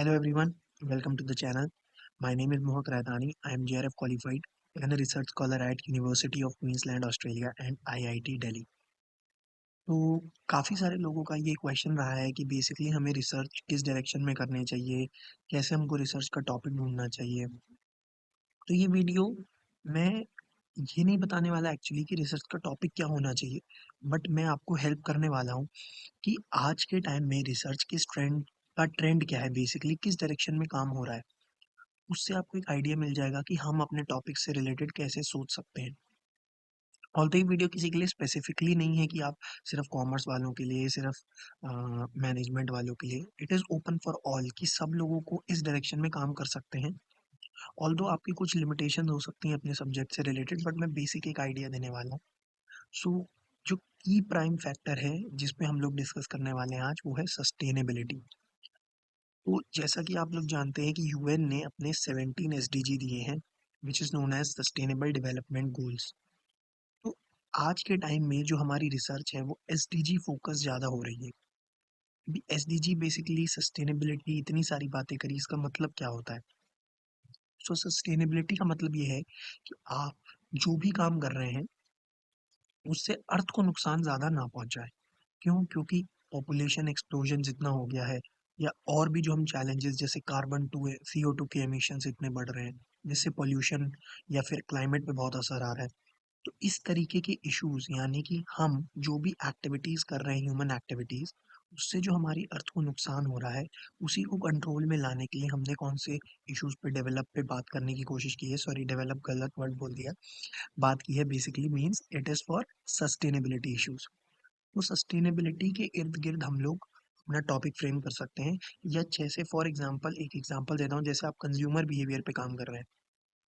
Hello everyone, welcome to the channel. My name is Mohak Raithani. I am JRF qualified and a research scholar at University of Queensland, Australia and IIT Delhi. तो काफ़ी सारे लोगों का ये question रहा है कि basically हमें रिसर्च किस डायरेक्शन में करनी चाहिए, कैसे हमको रिसर्च का टॉपिक ढूंढना चाहिए। तो ये वीडियो मैं ये नहीं बताने वाला एक्चुअली कि रिसर्च का टॉपिक क्या होना चाहिए, बट मैं आपको हेल्प करने वाला हूँ कि आज के टाइम में रिसर्च किस ट्रेंड क्या है, बेसिकली किस डायरेक्शन में काम हो रहा है। उससे आपको एक आइडिया मिल जाएगा कि हम अपने टॉपिक से रिलेटेड कैसे सोच सकते हैं। ऑल्दो ये वीडियो किसी के लिए स्पेसिफिकली नहीं है कि आप सिर्फ कॉमर्स वालों के लिए, सिर्फ मैनेजमेंट वालों के लिए। It is open for all कि सब लोगों को इस डायरेक्शन में काम कर सकते हैं। ऑल्दो आपकी कुछ लिमिटेशन हो सकती हैं अपने सब्जेक्ट से रिलेटेड, बट मैं बेसिक एक आइडिया देने वाला हूँ। सो जो की प्राइम फैक्टर है जिस पे हम लोग डिस्कस करने वाले हैं आज, वो है सस्टेनेबिलिटी। तो जैसा कि आप लोग जानते हैं कि यूएन ने अपने 17 एसडीजी दिए हैं, which is known as sustainable development goals. तो आज के टाइम में जो हमारी रिसर्च है वो एसडीजी फोकस ज़्यादा हो रही है। अभी एसडीजी बेसिकली सस्टेनेबिलिटी, इतनी सारी बातें करी, इसका मतलब क्या होता है? सो सस्टेनेबिलिटी का मतलब ये है कि आप जो भी काम कर रहे हैं उससे अर्थ को नुकसान ज़्यादा ना पहुंचाए। क्यों? क्योंकि पॉपुलेशन एक्सप्लोजन जितना हो गया है, या और भी जो हम चैलेंजेस जैसे कार्बन टू CO2 के एमिशंस इतने बढ़ रहे हैं, जिससे पोल्यूशन या फिर क्लाइमेट पे बहुत असर आ रहा है। तो इस तरीके के इश्यूज, यानी कि हम जो भी एक्टिविटीज़ कर रहे हैं, ह्यूमन एक्टिविटीज़, उससे जो हमारी अर्थ को नुकसान हो रहा है, उसी को कंट्रोल में लाने के लिए हमने कौन से इश्यूज पे डेवलप पे बात करने की कोशिश की है। सॉरी, डेवलप गलत वर्ड बोल दिया। बात की है basically means it is for sustainability issues. तो सस्टेनेबिलिटी के इर्द-गिर्द हम लोग अपना टॉपिक फ्रेम कर सकते हैं, या जैसे फॉर एग्ज़ाम्पल एक एग्ज़ाम्पल देता हूँ, जैसे आप कंज़्यूमर बिहेवियर पे काम कर रहे हैं,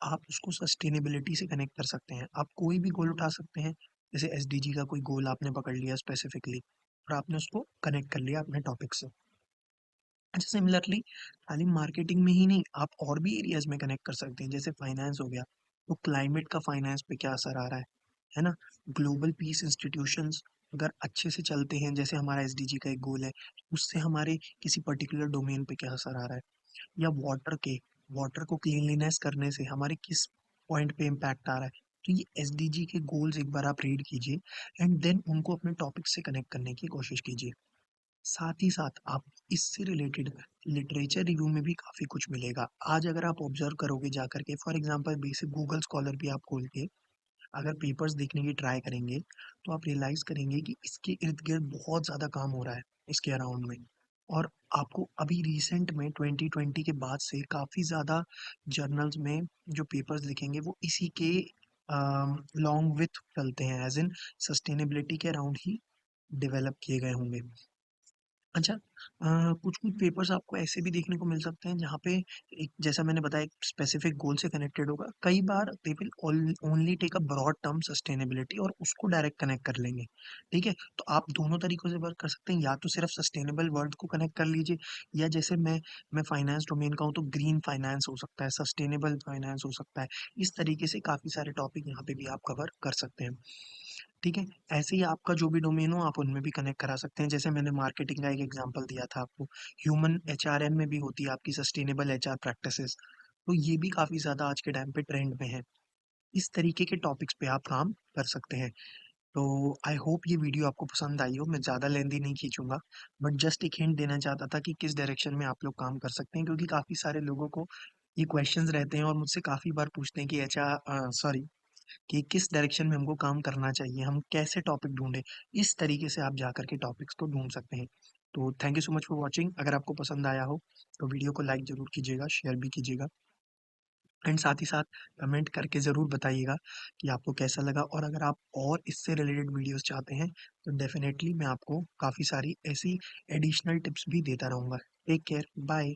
आप उसको सस्टेनेबिलिटी से कनेक्ट कर सकते हैं। आप कोई भी गोल उठा सकते हैं, जैसे एसडीजी का कोई गोल आपने पकड़ लिया स्पेसिफिकली और आपने उसको कनेक्ट कर लिया अपने टॉपिक से। अच्छा, सिमिलरली खाली मार्केटिंग में ही नहीं, आप और भी एरियाज़ में कनेक्ट कर सकते हैं, जैसे फाइनेंस हो गया, तो क्लाइमेट का फाइनेंस पे क्या असर आ रहा है ना? ग्लोबल पीस इंस्टीट्यूशंस अगर अच्छे से चलते हैं, जैसे हमारा एसडीजी का एक गोल है, उससे हमारे किसी पर्टिकुलर डोमेन पे क्या असर आ रहा है? या वाटर को क्लीनलीनेस करने से हमारे किस पॉइंट पे इम्पैक्ट आ रहा है? तो ये एसडीजी के गोल्स एक बार आप रीड कीजिए एंड देन उनको अपने टॉपिक से कनेक्ट करने की कोशिश कीजिए। साथ ही साथ आप इससे रिलेटेड लिटरेचर रिव्यू में भी काफ़ी कुछ मिलेगा। आज अगर आप ऑब्जर्व करोगे जा करके, for example basic Google scholar भी आप खोल के अगर पेपर्स देखने की ट्राई करेंगे, तो आप रियलाइज़ करेंगे कि इसके इर्द-गिर्द बहुत ज़्यादा काम हो रहा है, इसके अराउंड में। और आपको अभी रिसेंट में 2020 के बाद से काफ़ी ज़्यादा जर्नल्स में जो पेपर्स लिखेंगे वो इसी के लॉन्ग विथ चलते हैं, एज़ इन सस्टेनेबिलिटी के अराउंड ही डेवलप किए गए होंगे। अच्छा, कुछ-कुछ पेपर्स आपको ऐसे भी देखने को मिल सकते हैं जहाँ पे एक, जैसा मैंने बताया, एक स्पेसिफिक गोल से कनेक्टेड होगा। कई बार they will only take a broad term sustainability और उसको डायरेक्ट कनेक्ट कर लेंगे, ठीक है? तो आप दोनों तरीकों से वर्क कर सकते हैं, या तो सिर्फ सस्टेनेबल वर्ड को कनेक्ट कर लीजिए, या जैसे मैं फाइनेंस डोमेन का हूँ तो ग्रीन फाइनेंस हो सकता है, सस्टेनेबल फाइनेंस हो सकता है। इस तरीके से काफ़ी सारे टॉपिक यहाँ पे भी आप कवर कर सकते हैं। ठीक है? ऐसे ही आपका जो भी डोमेन हो आप उनमें भी कनेक्ट करा सकते हैं। जैसे मैंने मार्केटिंग का एक एग्ज़ाम्पल दिया था आपको, ह्यूमन एचआरएम में भी होती है आपकी सस्टेनेबल एचआर प्रैक्टिसेस। तो ये भी काफ़ी ज़्यादा आज के टाइम पे ट्रेंड में है। इस तरीके के टॉपिक्स पे आप काम कर सकते हैं। तो आई होप ये वीडियो आपको पसंद आई हो। मैं ज़्यादा लेंथी नहीं खींचूँगा, बट जस्ट एक हिंट देना चाहता था कि किस डायरेक्शन में आप लोग काम कर सकते हैं, क्योंकि काफ़ी सारे लोगों को ये क्वेश्चंस रहते हैं और मुझसे काफ़ी बार पूछते हैं कि सॉरी, कि किस डायरेक्शन में हमको काम करना चाहिए, हम कैसे टॉपिक ढूँढें। इस तरीके से आप जा कर के टॉपिक्स को ढूँढ सकते हैं। तो thank you so much for watching. अगर आपको पसंद आया हो तो वीडियो को लाइक ज़रूर कीजिएगा, शेयर भी कीजिएगा एंड साथ ही साथ कमेंट करके ज़रूर बताइएगा कि आपको कैसा लगा। और अगर आप और इससे रिलेटेड वीडियोज़ चाहते हैं तो डेफ़िनेटली मैं आपको काफ़ी सारी ऐसी एडिशनल टिप्स भी देता रहूँगा। Take care, bye.